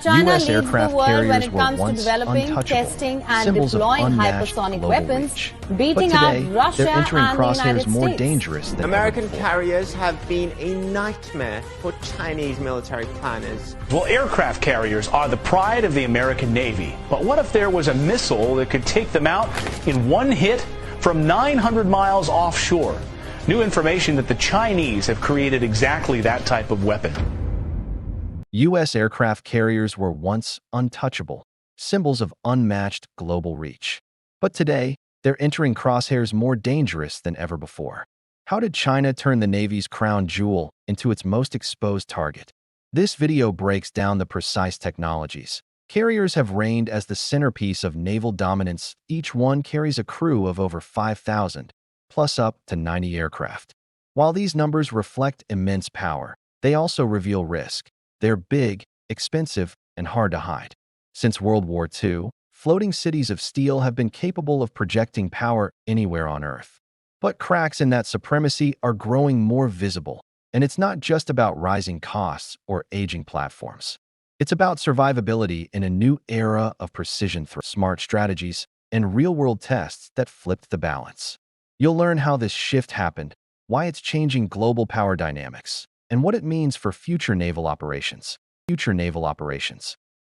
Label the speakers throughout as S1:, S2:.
S1: China
S2: U.S.
S1: leads the
S2: aircraft
S1: world when
S2: carriers
S1: it
S2: were
S1: comes to
S2: once
S1: developing,
S2: untouchable,
S1: testing and
S2: symbols of
S1: deploying
S2: unmatched
S1: hypersonic
S2: global
S1: weapons,
S2: reach.
S1: beating
S2: But
S1: out
S2: today,
S1: Russia
S2: they're entering
S1: and the
S2: crosshairs
S1: United
S2: more
S1: States.
S2: dangerous than
S3: American
S2: ever before.
S3: carriers have been a nightmare for Chinese military planners.
S4: Well, aircraft carriers are the pride of the American Navy. But what if there was a missile that could take them out in one hit from 900 miles offshore? New information that the Chinese have created exactly that type of weapon.
S2: U.S. aircraft carriers were once untouchable, symbols of unmatched global reach. But today, they're entering crosshairs more dangerous than ever before. How did China turn the Navy's crown jewel into its most exposed target? This video breaks down the precise technologies. Carriers have reigned as the centerpiece of naval dominance. Each one carries a crew of over 5,000, plus up to 90 aircraft. While these numbers reflect immense power, they also reveal risk. They're big, expensive, and hard to hide. Since World War II, floating cities of steel have been capable of projecting power anywhere on Earth. But cracks in that supremacy are growing more visible, and it's not just about rising costs or aging platforms. It's about survivability in a new era of precision threat, smart strategies, and real-world tests that flipped the balance. You'll learn how this shift happened, why it's changing global power dynamics, and what it means for future naval operations.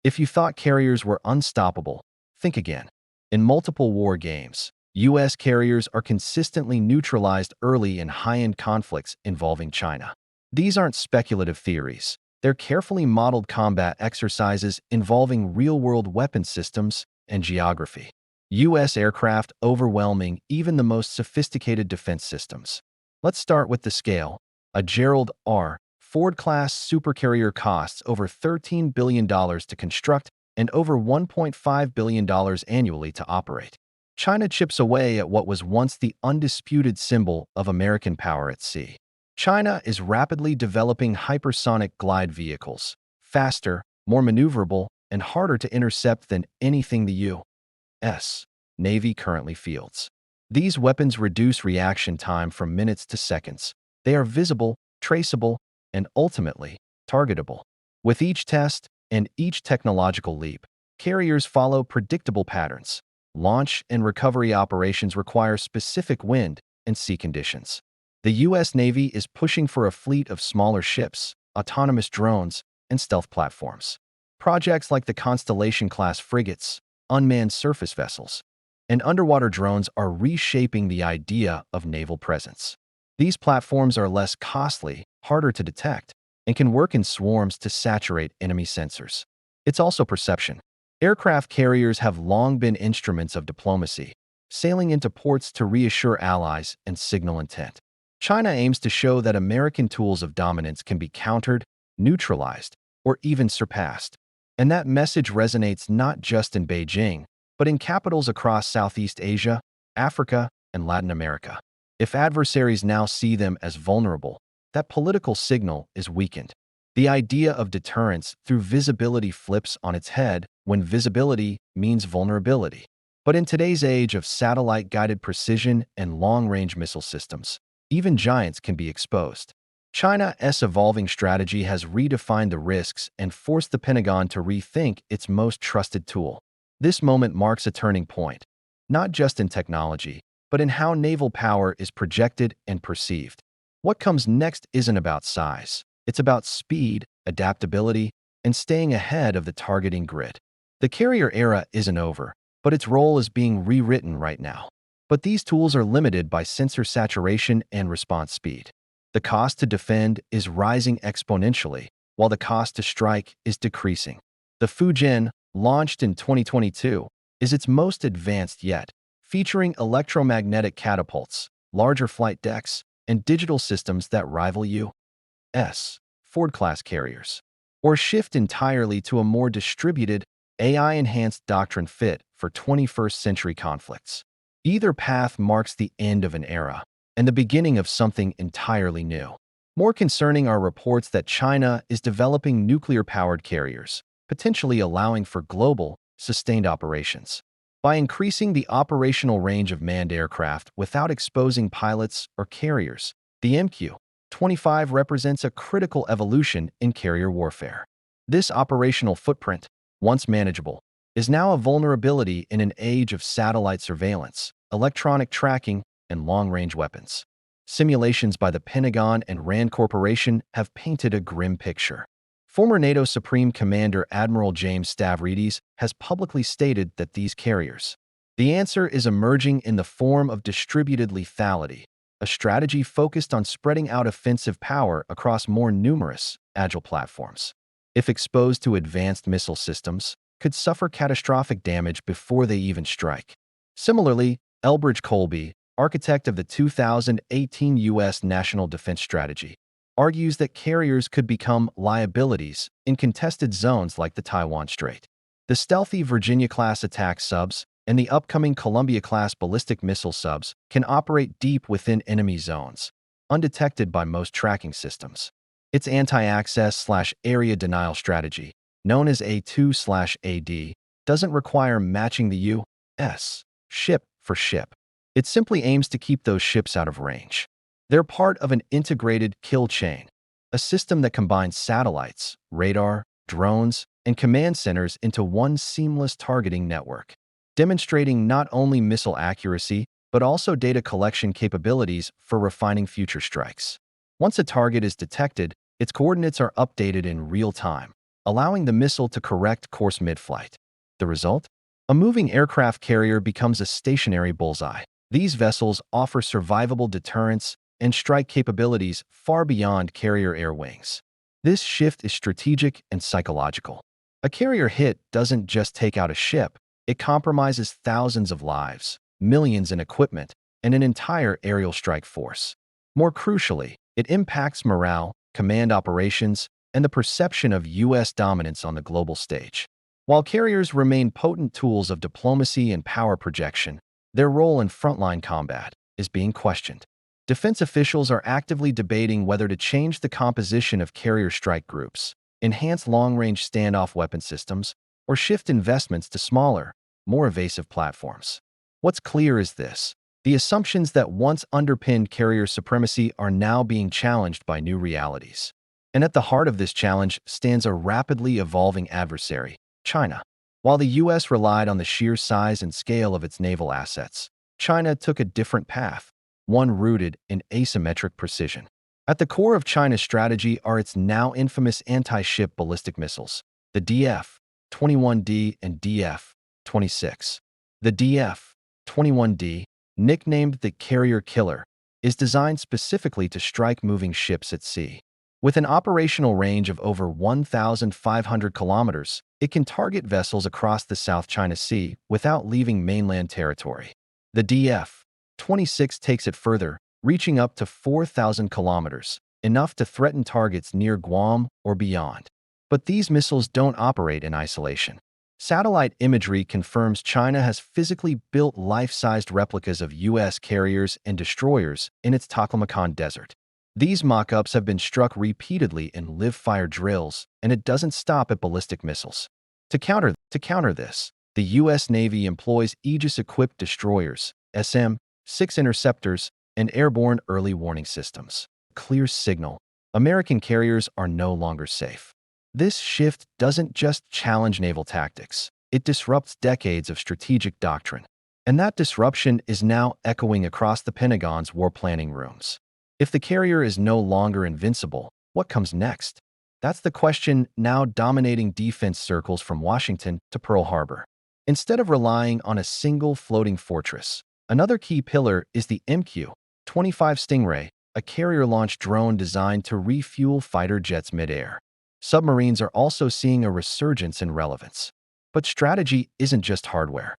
S2: If you thought carriers were unstoppable, think again. In multiple war games, U.S. carriers are consistently neutralized early in high-end conflicts involving China. These aren't speculative theories. They're carefully modeled combat exercises involving real-world weapon systems and geography. U.S. aircraft overwhelming even the most sophisticated defense systems. Let's start with the scale. A Gerald R. Ford-class supercarrier costs over $13 billion to construct and over $1.5 billion annually to operate. China chips away at what was once the undisputed symbol of American power at sea. China is rapidly developing hypersonic glide vehicles, faster, more maneuverable, and harder to intercept than anything the U.S. Navy currently fields. These weapons reduce reaction time from minutes to seconds. They are visible, traceable, and ultimately targetable. With each test and each technological leap, carriers follow predictable patterns. Launch and recovery operations require specific wind and sea conditions. The U.S. Navy is pushing for a fleet of smaller ships, autonomous drones, and stealth platforms. Projects like the Constellation-class frigates, unmanned surface vessels, and underwater drones are reshaping the idea of naval presence. These platforms are less costly, harder to detect, and can work in swarms to saturate enemy sensors. It's also perception. Aircraft carriers have long been instruments of diplomacy, sailing into ports to reassure allies and signal intent. China aims to show that American tools of dominance can be countered, neutralized, or even surpassed. And that message resonates not just in Beijing, but in capitals across Southeast Asia, Africa, and Latin America. If adversaries now see them as vulnerable, that political signal is weakened. The idea of deterrence through visibility flips on its head when visibility means vulnerability. But in today's age of satellite-guided precision and long-range missile systems, even giants can be exposed. China's evolving strategy has redefined the risks and forced the Pentagon to rethink its most trusted tool. This moment marks a turning point, not just in technology, but in how naval power is projected and perceived. What comes next isn't about size. It's about speed, adaptability, and staying ahead of the targeting grid. The carrier era isn't over, but its role is being rewritten right now. But these tools are limited by sensor saturation and response speed. The cost to defend is rising exponentially, while the cost to strike is decreasing. The Fujian, launched in 2022, is its most advanced yet, featuring electromagnetic catapults, larger flight decks, and digital systems that rival U.S. Ford-class carriers. Or shift entirely to a more distributed, AI-enhanced doctrine fit for 21st-century conflicts. Either path marks the end of an era and the beginning of something entirely new. More concerning are reports that China is developing nuclear-powered carriers, potentially allowing for global, sustained operations. By increasing the operational range of manned aircraft without exposing pilots or carriers, the MQ-25 represents a critical evolution in carrier warfare. This operational footprint, once manageable, is now a vulnerability in an age of satellite surveillance, electronic tracking, and long-range weapons. Simulations by the Pentagon and RAND Corporation have painted a grim picture. Former NATO Supreme Commander Admiral James Stavridis has publicly stated that these carriers. The answer is emerging in the form of distributed lethality, a strategy focused on spreading out offensive power across more numerous, agile platforms. If exposed to advanced missile systems, could suffer catastrophic damage before they even strike. Similarly, Elbridge Colby, architect of the 2018 U.S. National Defense Strategy, argues that carriers could become liabilities in contested zones like the Taiwan Strait. The stealthy Virginia-class attack subs and the upcoming Columbia-class ballistic missile subs can operate deep within enemy zones, undetected by most tracking systems. Its anti-access/area denial strategy, known as A2/AD, doesn't require matching the U.S. ship for ship. It simply aims to keep those ships out of range. They're part of an integrated kill chain, a system that combines satellites, radar, drones, and command centers into one seamless targeting network, demonstrating not only missile accuracy, but also data collection capabilities for refining future strikes. Once a target is detected, its coordinates are updated in real time, allowing the missile to correct course mid-flight. The result? A moving aircraft carrier becomes a stationary bullseye. These vessels offer survivable deterrence and strike capabilities far beyond carrier air wings. This shift is strategic and psychological. A carrier hit doesn't just take out a ship, it compromises thousands of lives, millions in equipment, and an entire aerial strike force. More crucially, it impacts morale, command operations, and the perception of U.S. dominance on the global stage. While carriers remain potent tools of diplomacy and power projection, their role in frontline combat is being questioned. Defense officials are actively debating whether to change the composition of carrier strike groups, enhance long-range standoff weapon systems, or shift investments to smaller, more evasive platforms. What's clear is this: the assumptions that once underpinned carrier supremacy are now being challenged by new realities. And at the heart of this challenge stands a rapidly evolving adversary, China. While the U.S. relied on the sheer size and scale of its naval assets, China took a different path, one rooted in asymmetric precision. At the core of China's strategy are its now infamous anti-ship ballistic missiles, the DF-21D and DF-26. The DF-21D, nicknamed the Carrier Killer, is designed specifically to strike moving ships at sea. With an operational range of over 1,500 kilometers, it can target vessels across the South China Sea without leaving mainland territory. The DF-26 takes it further, reaching up to 4,000 kilometers, enough to threaten targets near Guam or beyond. But these missiles don't operate in isolation. Satellite imagery confirms China has physically built life-sized replicas of U.S. carriers and destroyers in its Taklamakan Desert. These mock-ups have been struck repeatedly in live-fire drills, and it doesn't stop at ballistic missiles. To counter this, the U.S. Navy employs Aegis-equipped destroyers, SM-6 interceptors, and airborne early warning systems. Clear signal: American carriers are no longer safe. This shift doesn't just challenge naval tactics, it disrupts decades of strategic doctrine. And that disruption is now echoing across the Pentagon's war planning rooms. If the carrier is no longer invincible, what comes next? That's the question now dominating defense circles from Washington to Pearl Harbor. Instead of relying on a single floating fortress, another key pillar is the MQ-25 Stingray, a carrier-launched drone designed to refuel fighter jets mid-air. Submarines are also seeing a resurgence in relevance. But strategy isn't just hardware.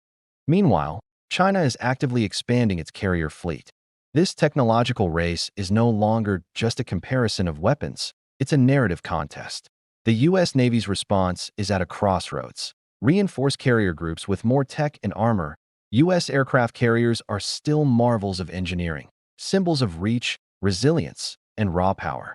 S2: Meanwhile, China is actively expanding its carrier fleet. This technological race is no longer just a comparison of weapons, it's a narrative contest. The U.S. Navy's response is at a crossroads. Reinforced carrier groups with more tech and armor, U.S. aircraft carriers are still marvels of engineering, symbols of reach, resilience, and raw power.